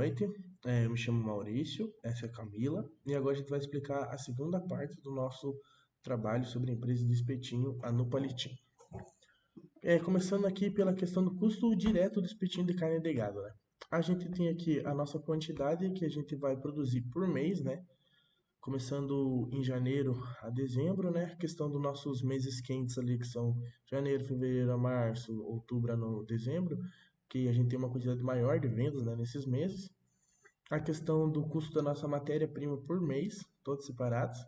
noite. Eu me chamo Maurício, essa é a Camila, e agora a gente vai explicar a segunda parte do nosso trabalho sobre a empresa de espetinho, a Nupalitim. Começando aqui pela questão do custo direto do espetinho de carne de gado, né? A gente tem aqui a nossa quantidade que a gente vai produzir por mês, né? Começando em janeiro a dezembro, né? A questão dos nossos meses quentes ali, que são janeiro, fevereiro a março, outubro a dezembro, que a gente tem uma quantidade maior de vendas, né, nesses meses. A questão do custo da nossa matéria-prima por mês, todos separados.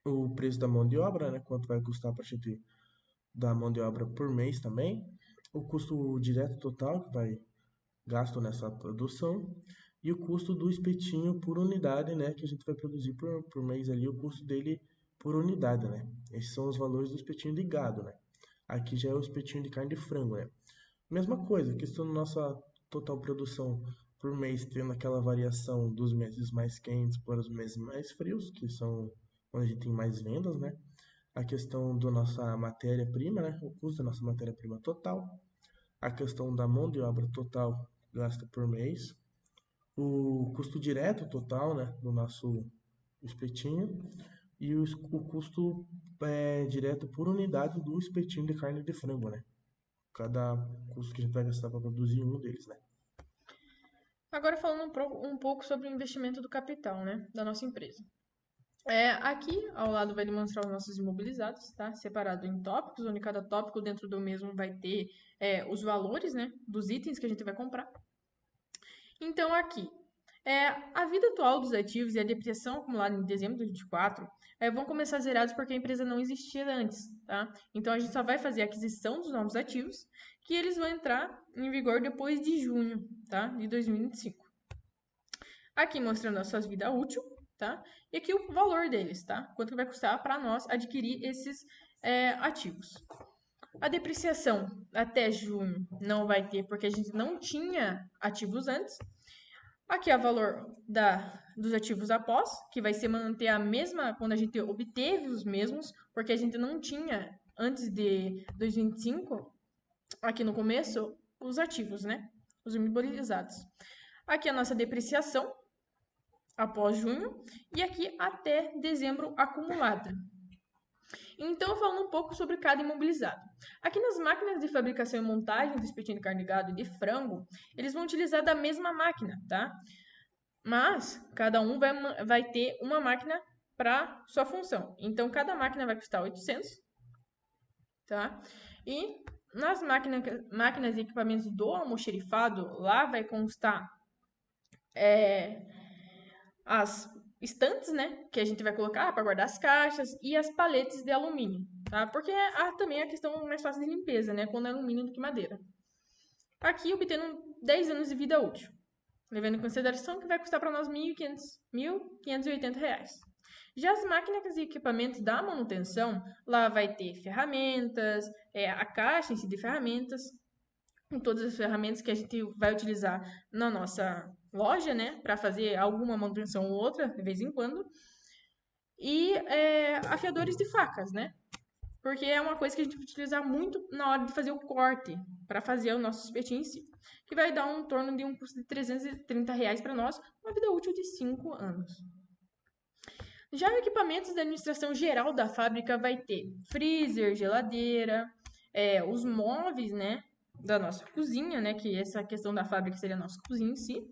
O preço da mão de obra, né, quanto vai custar para a gente dar mão de obra por mês também. O custo direto total que vai gasto nessa produção. E o custo do espetinho por unidade, né, que a gente vai produzir por mês ali, o custo dele por unidade, né. Esses são os valores do espetinho de gado, né. Aqui já é o espetinho de carne de frango, né. Mesma coisa, questão da nossa total produção por mês, tendo aquela variação dos meses mais quentes para os meses mais frios, que são onde a gente tem mais vendas, né? A questão da nossa matéria-prima, né? O custo da nossa matéria-prima total. A questão da mão de obra total gasta por mês. O custo direto total, né? Do nosso espetinho. E o custo direto por unidade do espetinho de carne de frango, né? Cada custo que a gente vai gastar para produzir um deles, né? Agora falando um pouco sobre o investimento do capital, né, da nossa empresa. Aqui ao lado vai demonstrar os nossos imobilizados, tá? Separado em tópicos, onde cada tópico dentro do mesmo vai ter os valores, né, dos itens que a gente vai comprar. Então aqui, a vida atual dos ativos e a depreciação acumulada em dezembro de 2024 vão começar zerados porque a empresa não existia antes, tá? Então a gente só vai fazer a aquisição dos novos ativos, que eles vão entrar em vigor depois de junho, tá? De 2025. Aqui mostrando a sua vida útil, tá? E aqui o valor deles, tá? Quanto vai custar para nós adquirir esses ativos. A depreciação até junho não vai ter, porque a gente não tinha ativos antes. Aqui é o valor dos ativos após, que vai ser manter a mesma quando a gente obteve os mesmos, porque a gente não tinha antes de 2025, aqui no começo, os ativos, né? Os imobilizados. Aqui a nossa depreciação após junho e aqui até dezembro acumulada. Então, falando um pouco sobre cada imobilizado. Aqui nas máquinas de fabricação e montagem do espetinho de carne de gado e de frango, eles vão utilizar da mesma máquina, tá? Mas cada um vai ter uma máquina para sua função. Então, cada máquina vai custar 800, tá? E nas máquinas e equipamentos do almoxerifado, lá vai constar as estantes, né, que a gente vai colocar para guardar as caixas e as paletes de alumínio, tá? Porque há também a questão mais fácil de limpeza, né, quando é alumínio do que madeira. Aqui obtendo 10 anos de vida útil, levando em consideração que vai custar para nós R$ 1.580. Já as máquinas e equipamentos da manutenção, lá vai ter ferramentas, a caixa em si de ferramentas, com todas as ferramentas que a gente vai utilizar na nossa loja, né, para fazer alguma manutenção ou outra, de vez em quando. E afiadores de facas, né, porque é uma coisa que a gente vai utilizar muito na hora de fazer o corte, para fazer o nosso espetinho em si, que vai dar um torno de um custo de R$ 330 para nós, uma vida útil de 5 anos. Já equipamentos da administração geral da fábrica vai ter freezer, geladeira, os móveis, né, da nossa cozinha, né, que essa questão da fábrica seria a nossa cozinha em si.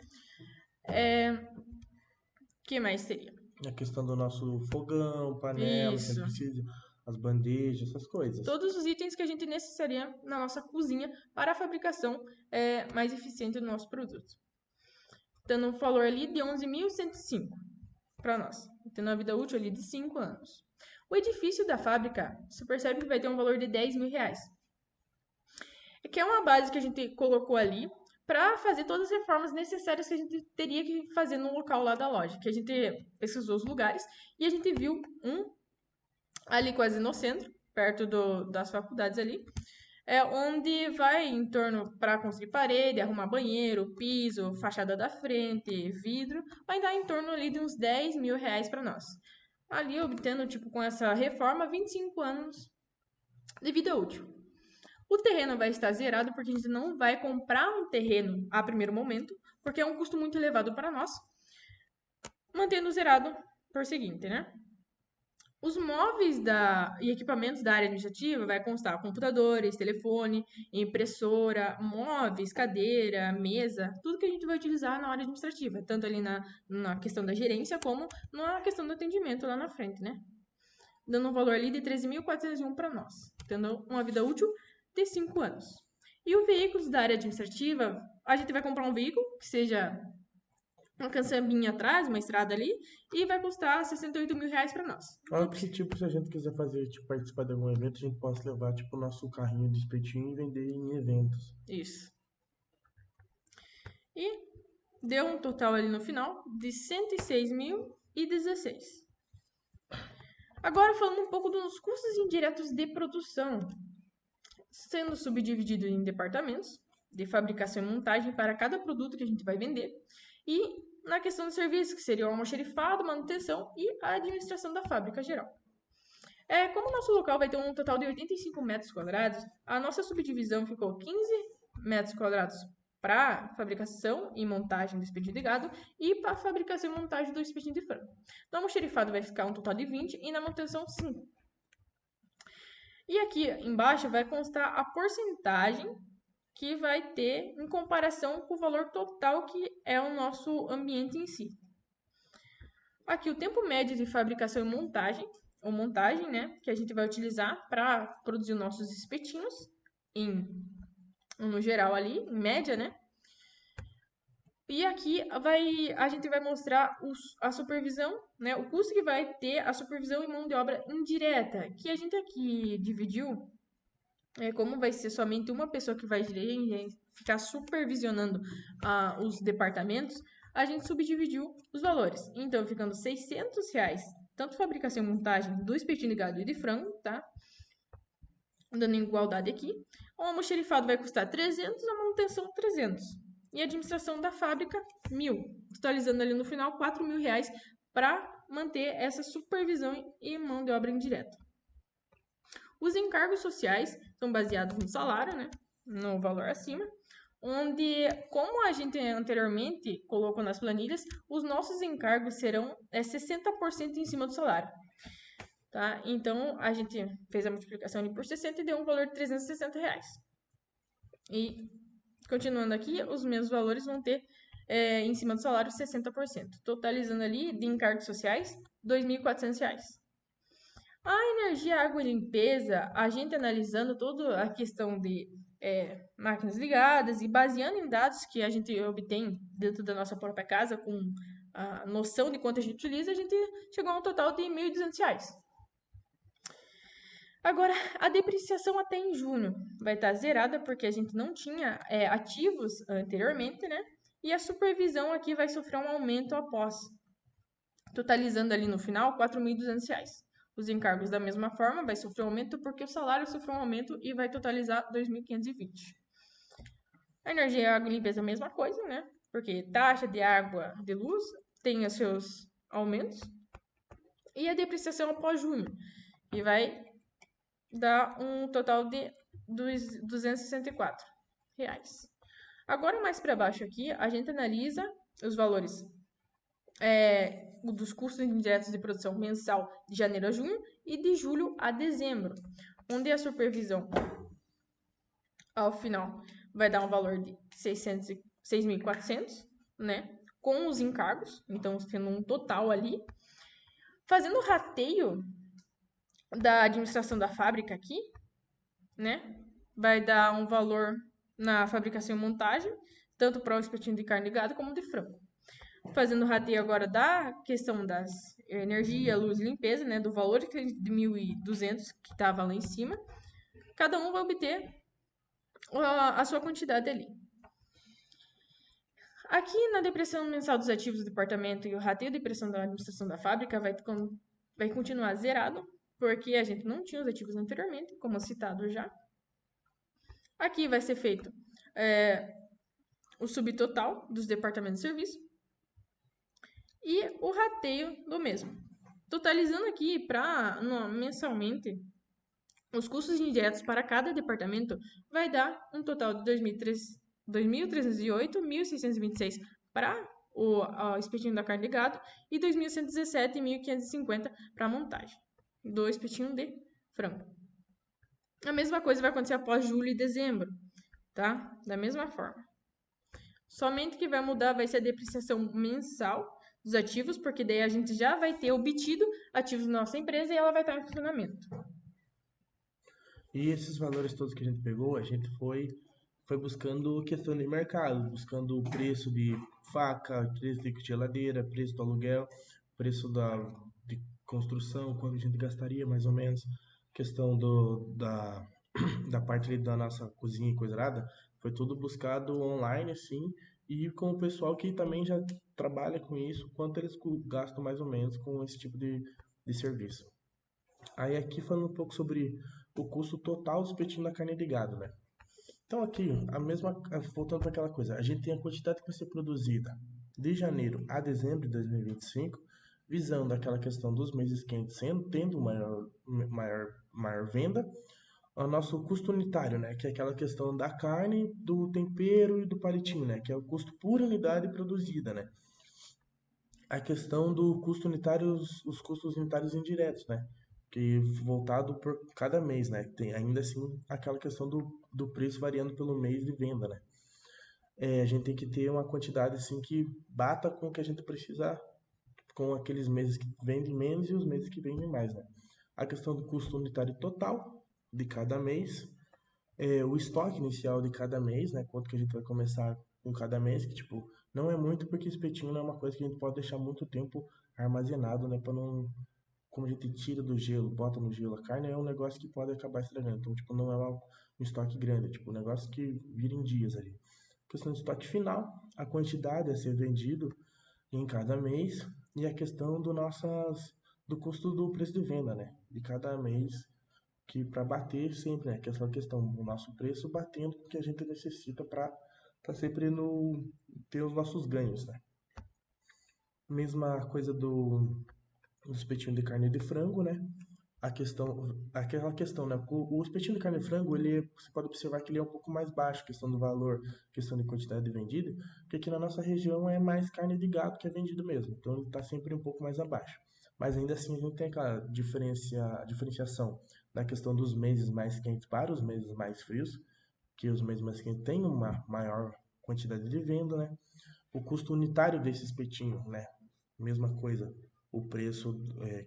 Que mais seria? A questão do nosso fogão, panela, que a gente Isso. precisa, as bandejas, essas coisas. Todos os itens que a gente necessitaria na nossa cozinha para a fabricação mais eficiente do nosso produto. Dando um valor ali de 11.105 para nós, tendo uma vida útil ali de 5 anos. O edifício da fábrica, você percebe que vai ter um valor de R$ 10.000. Que é uma base que a gente colocou ali para fazer todas as reformas necessárias que a gente teria que fazer no local lá da loja. Que a gente pesquisou os lugares e a gente viu um ali quase no centro, perto das faculdades ali, onde vai em torno para construir parede, arrumar banheiro, piso, fachada da frente, vidro, vai dar em torno ali de uns R$ 10.000 para nós. Ali obtendo, tipo, com essa reforma, 25 anos de vida útil. O terreno vai estar zerado porque a gente não vai comprar um terreno a primeiro momento, porque é um custo muito elevado para nós, mantendo zerado por seguinte, né? Os móveis e equipamentos da área administrativa vai constar computadores, telefone, impressora, móveis, cadeira, mesa, tudo que a gente vai utilizar na área administrativa, tanto ali na questão da gerência como na questão do atendimento lá na frente, né? Dando um valor ali de 13.401 para nós, tendo uma vida útil de 5 anos. E os veículos da área administrativa, a gente vai comprar um veículo que seja uma caçambinha atrás, uma estrada ali, e vai custar 68 mil reais para nós. Olha que, tipo, se a gente quiser fazer, tipo, participar de algum evento, a gente possa levar, tipo, o nosso carrinho de espetinho e vender em eventos. Isso. E deu um total ali no final de 106.016. Agora falando um pouco dos custos indiretos de produção, sendo subdividido em departamentos de fabricação e montagem para cada produto que a gente vai vender, e na questão de serviços, que seria o almoxarifado, manutenção e a administração da fábrica geral. Como o nosso local vai ter um total de 85 metros quadrados, a nossa subdivisão ficou 15 metros quadrados para fabricação e montagem do espetinho de gado e para fabricação e montagem do espetinho de frango. No almoxarifado vai ficar um total de 20 e na manutenção 5. E aqui embaixo vai constar a porcentagem que vai ter em comparação com o valor total que é o nosso ambiente em si. Aqui o tempo médio de fabricação e montagem, ou montagem, né, que a gente vai utilizar para produzir os nossos espetinhos, no geral ali, em média, né? E aqui a gente vai mostrar a supervisão, né, o custo que vai ter a supervisão e mão de obra indireta, que a gente aqui dividiu. Como vai ser somente uma pessoa que vai ficar supervisionando os departamentos, a gente subdividiu os valores. Então, ficando R$600, tanto fabricação e montagem do espetinho de gado e de frango, tá? Dando igualdade aqui. O almoxarifado vai custar 300, a manutenção 300. E a administração da fábrica, 1.000. Totalizando ali no final R$4.000 para manter essa supervisão e mão de obra indireta. Os encargos sociais são baseados no salário, né, no valor acima, onde, como a gente anteriormente colocou nas planilhas, os nossos encargos serão 60% em cima do salário. Tá? Então, a gente fez a multiplicação ali por 60 e deu um valor de R$360. E, continuando aqui, os mesmos valores vão ter, em cima do salário, 60%, totalizando ali, de encargos sociais, R$2.400. A energia, água e limpeza, a gente analisando toda a questão de máquinas ligadas e baseando em dados que a gente obtém dentro da nossa própria casa, com a noção de quanto a gente utiliza, a gente chegou a um total de R$1.200. Agora, a depreciação até em junho vai estar zerada, porque a gente não tinha ativos anteriormente, né? E a supervisão aqui vai sofrer um aumento após, totalizando ali no final R$4.200. Os encargos da mesma forma vai sofrer um aumento porque o salário sofreu um aumento e vai totalizar 2.520. A energia, água e limpeza a mesma coisa, né? Porque taxa de água, de luz tem os seus aumentos. E a depreciação após junho, que vai dar um total de R$264. Agora mais para baixo aqui, a gente analisa os valores dos custos indiretos de produção mensal de janeiro a junho e de julho a dezembro, onde a supervisão, ao final, vai dar um valor de 6.400, né, com os encargos, então tendo um total ali. Fazendo o rateio da administração da fábrica aqui, né, vai dar um valor na fabricação e montagem, tanto para o espetinho de carne de gado como de frango. Fazendo o rateio agora da questão das energia, luz e limpeza, né, do valor de 1.200 que estava lá em cima, cada um vai obter a sua quantidade ali. Aqui na depressão mensal dos ativos do departamento e o rateio de depressão da administração da fábrica vai continuar zerado, porque a gente não tinha os ativos anteriormente, como citado já. Aqui vai ser feito o subtotal dos departamentos de serviço e o rateio do mesmo. Totalizando aqui mensalmente, os custos indiretos para cada departamento vai dar um total de 2.308, 1.626 para o espetinho da carne de gado e 2.117 e 1.550 para a montagem do espetinho de frango. A mesma coisa vai acontecer após julho e dezembro, tá? Da mesma forma. Somente que vai mudar vai ser a depreciação mensal dos ativos, porque daí a gente já vai ter obtido ativos na nossa empresa e ela vai estar em funcionamento. E esses valores todos que a gente pegou, a gente foi buscando questão de mercado, buscando o preço de faca, preço de geladeira, preço do aluguel, preço de construção, quanto a gente gastaria mais ou menos, questão da parte ali da nossa cozinha e coisa nada, foi tudo buscado online, assim, e com o pessoal que também já trabalha com isso, quanto eles gastam mais ou menos com esse tipo de serviço. Aí aqui falando um pouco sobre o custo total do espetinho da carne de gado, né? Então aqui, voltando para aquela coisa, a gente tem a quantidade que vai ser produzida de janeiro a dezembro de 2025, visando aquela questão dos meses quentes tendo maior venda, o nosso custo unitário, né, que é aquela questão da carne, do tempero e do palitinho, né, que é o custo por unidade produzida, né. A questão do custo unitário, os custos unitários indiretos, né, que voltado por cada mês, né, tem ainda assim aquela questão do preço variando pelo mês de venda, né. A gente tem que ter uma quantidade assim que bata com o que a gente precisa, com aqueles meses que vendem menos e os meses que vendem mais, né. A questão do custo unitário total de cada mês, o estoque inicial de cada mês, né? Quanto que a gente vai começar com cada mês, que tipo, não é muito porque espetinho não é uma coisa que a gente pode deixar muito tempo armazenado, né? Para não, como a gente tira do gelo, bota no gelo a carne, é um negócio que pode acabar estragando. Então, tipo, não é um estoque grande, é tipo um negócio que vira em dias ali. Questão de estoque final, a quantidade a ser vendido em cada mês e a questão do custo do preço de venda, né? De cada mês, que para bater sempre, né? Que é essa questão do nosso preço batendo com o que a gente necessita para sempre ter os nossos ganhos, né? Mesma coisa do espetinho de carne de frango, né? Aquela questão, né? O espetinho de carne de frango, você pode observar que ele é um pouco mais baixo, questão do valor, questão de quantidade vendida, porque aqui na nossa região é mais carne de gado que é vendido mesmo, então ele está sempre um pouco mais abaixo. Mas ainda assim a gente tem aquela diferenciação da questão dos meses mais quentes para os meses mais frios, que os meses mais quentes têm uma maior quantidade de venda, né? O custo unitário desse espetinho, né? Mesma coisa, o preço,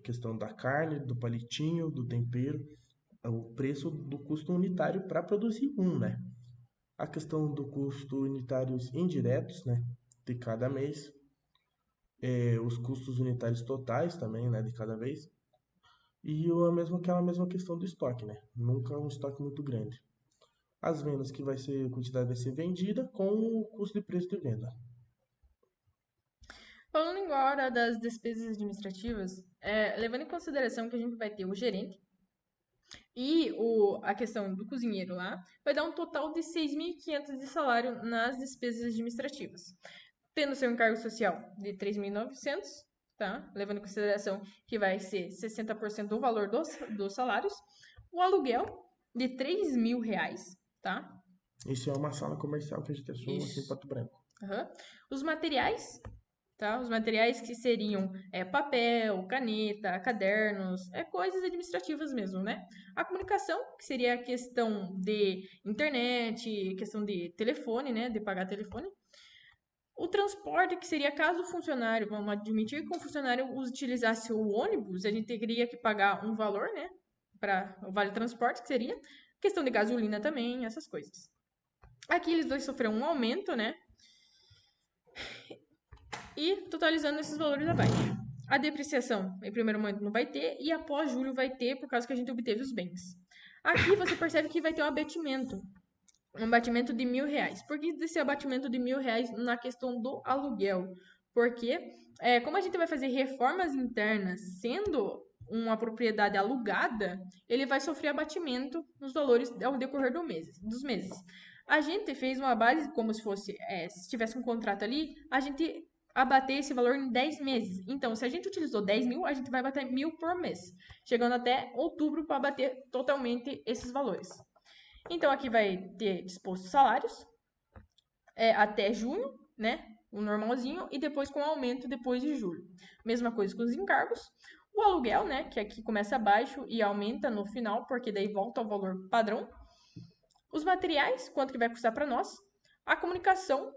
questão da carne, do palitinho, do tempero, o preço do custo unitário para produzir né? A questão do custo unitários indiretos, né? De cada mês, os custos unitários totais também, né? De cada vez, e aquela mesma questão do estoque, né? Nunca um estoque muito grande. As vendas que a quantidade vai ser vendida com o custo de preço de venda. Falando agora das despesas administrativas, levando em consideração que a gente vai ter o gerente e a questão do cozinheiro lá, vai dar um total de 6.500 de salário nas despesas administrativas. Tendo seu encargo social de 3.900, tá? Levando em consideração que vai ser 60% do valor dos salários. O aluguel de R$ 3.000, tá? Isso é uma sala comercial que a gente achou aqui em Pato Branco. Uhum. Os materiais, tá? Os materiais que seriam papel, caneta, cadernos, coisas administrativas mesmo, né? A comunicação, que seria a questão de internet, questão de telefone, né? De pagar telefone. O transporte, que seria caso o funcionário, vamos admitir que o funcionário utilizasse o ônibus, a gente teria que pagar um valor, né? Para o vale transporte, que seria. Questão de gasolina também, essas coisas. Aqui eles dois sofreram um aumento, né? E totalizando esses valores abaixo. A depreciação, em primeiro momento, não vai ter, e após julho vai ter, por causa que a gente obteve os bens. Aqui você percebe que vai ter um abatimento. Um abatimento de R$ 1.000. Por que desse abatimento de R$ 1.000 na questão do aluguel? Porque, como a gente vai fazer reformas internas sendo uma propriedade alugada, ele vai sofrer abatimento nos valores ao decorrer dos meses. A gente fez uma base como se fosse, se tivesse um contrato ali, a gente abater esse valor em 10 meses. Então, se a gente utilizou 10 mil, a gente vai bater 1.000 por mês, chegando até outubro para bater totalmente esses valores. Então, aqui vai ter disposto salários até junho, né? o normalzinho, e depois com aumento depois de julho. Mesma coisa com os encargos. O aluguel, né, que aqui começa baixo e aumenta no final, porque daí volta ao valor padrão. Os materiais, quanto que vai custar para nós. A comunicação,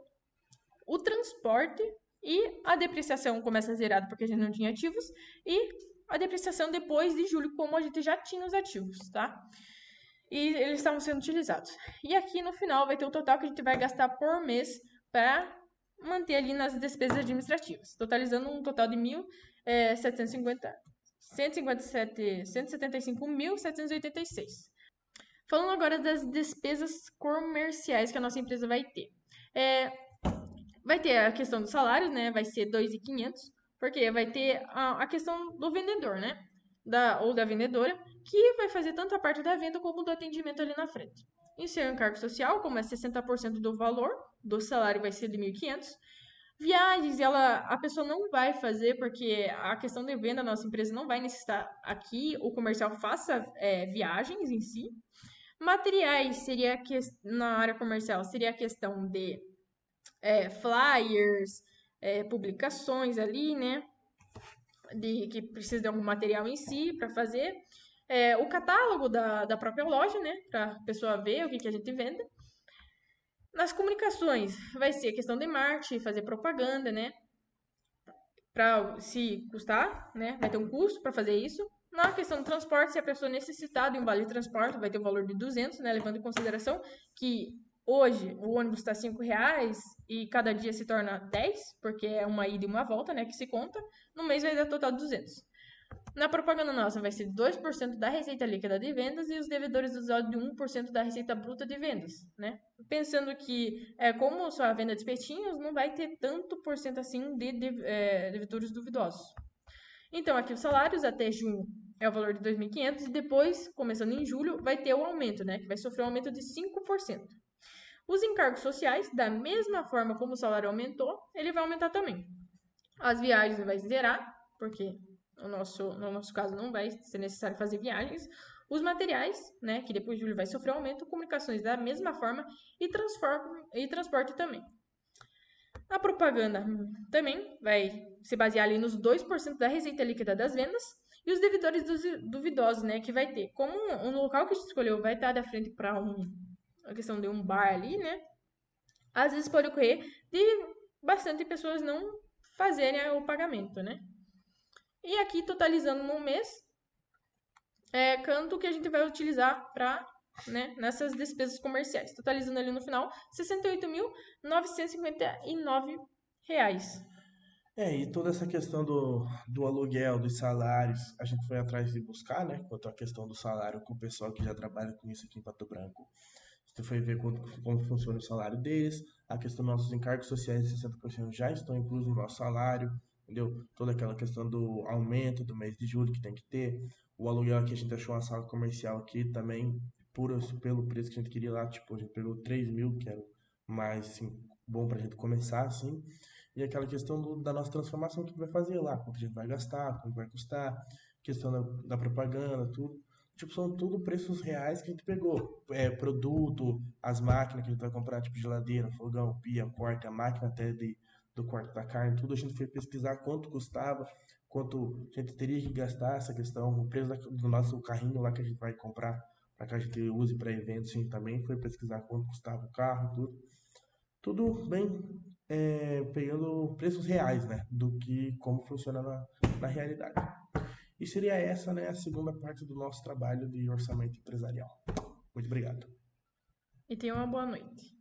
o transporte e a depreciação começa zerada porque a gente não tinha ativos. E a depreciação depois de julho, como a gente já tinha os ativos, tá? E eles estavam sendo utilizados. E aqui no final vai ter o total que a gente vai gastar por mês para manter ali nas despesas administrativas, totalizando um total de 175.786. Falando agora das despesas comerciais que a nossa empresa vai ter. Vai ter a questão dos salários, né? Vai ser 2.500, porque vai ter a questão do vendedor, né? Ou da vendedora, que vai fazer tanto a parte da venda como do atendimento ali na frente. Em seu encargo social, como é 60% do valor do salário, vai ser de 1.500. Viagens, a pessoa não vai fazer, porque a questão de venda, a nossa empresa não vai necessitar aqui, o comercial faça viagens em si. Materiais, seria na área comercial, seria a questão de flyers, publicações ali, né? Que precisa de algum material em si para fazer. O catálogo da própria loja, né? Para a pessoa ver o que a gente vende. Nas comunicações, vai ser questão de marketing, fazer propaganda, né? Para se custar, né? Vai ter um custo para fazer isso. Na questão do transporte, se a pessoa necessitar de um vale de transporte, vai ter o valor de 200, né? Levando em consideração que hoje o ônibus está R$ 5 e cada dia se torna 10, porque é uma ida e uma volta, né? Que se conta. No mês vai dar total de 200. Na propaganda nossa vai ser 2% da receita líquida de vendas e os devedores do de 1% da receita bruta de vendas, né? Pensando que, como só a venda de espetinhos, não vai ter tanto por cento assim de devedores duvidosos. Então, aqui os salários até junho é o valor de 2.500 e depois, começando em julho, vai ter o aumento, né? Que vai sofrer um aumento de 5%. Os encargos sociais, da mesma forma como o salário aumentou, ele vai aumentar também. As viagens vai zerar, porque no nosso caso não vai ser necessário fazer viagens. Os materiais, né, que depois de julho vai sofrer aumento, comunicações da mesma forma e transporte também. A propaganda também vai se basear ali nos 2% da receita líquida das vendas e os devedores duvidosos, né, que vai ter. Como um local que a gente escolheu vai estar da frente para a questão de um bar ali, né, às vezes pode ocorrer de bastante pessoas não fazerem o pagamento, né. E aqui, totalizando no mês, quanto que a gente vai utilizar para, né, nessas despesas comerciais. Totalizando ali no final, R$ 68.959. E toda essa questão do aluguel, dos salários, a gente foi atrás de buscar, né? Quanto à questão do salário com o pessoal que já trabalha com isso aqui em Pato Branco. A gente foi ver como funciona o salário deles, a questão dos nossos encargos sociais, 60% já estão inclusos no nosso salário, entendeu? Toda aquela questão do aumento do mês de julho que tem que ter. O aluguel aqui, a gente achou uma sala comercial aqui também, pelo preço que a gente queria lá, tipo, a gente pegou 3.000, que era o mais, assim, bom pra gente começar, assim. E aquela questão da nossa transformação, o que vai fazer lá, quanto a gente vai gastar, quanto vai custar, questão da propaganda, tudo. Tipo, são tudo preços reais que a gente pegou. Produto, as máquinas que a gente vai comprar, tipo geladeira, fogão, pia, porta, a máquina até do corte da carne, tudo a gente foi pesquisar quanto custava, quanto a gente teria que gastar essa questão, o preço do nosso carrinho lá que a gente vai comprar, para que a gente use para eventos, a gente também foi pesquisar quanto custava o carro, tudo. Tudo bem pegando preços reais, né? Do que como funciona na realidade. E seria essa, né, a segunda parte do nosso trabalho de orçamento empresarial. Muito obrigado. E tenha uma boa noite.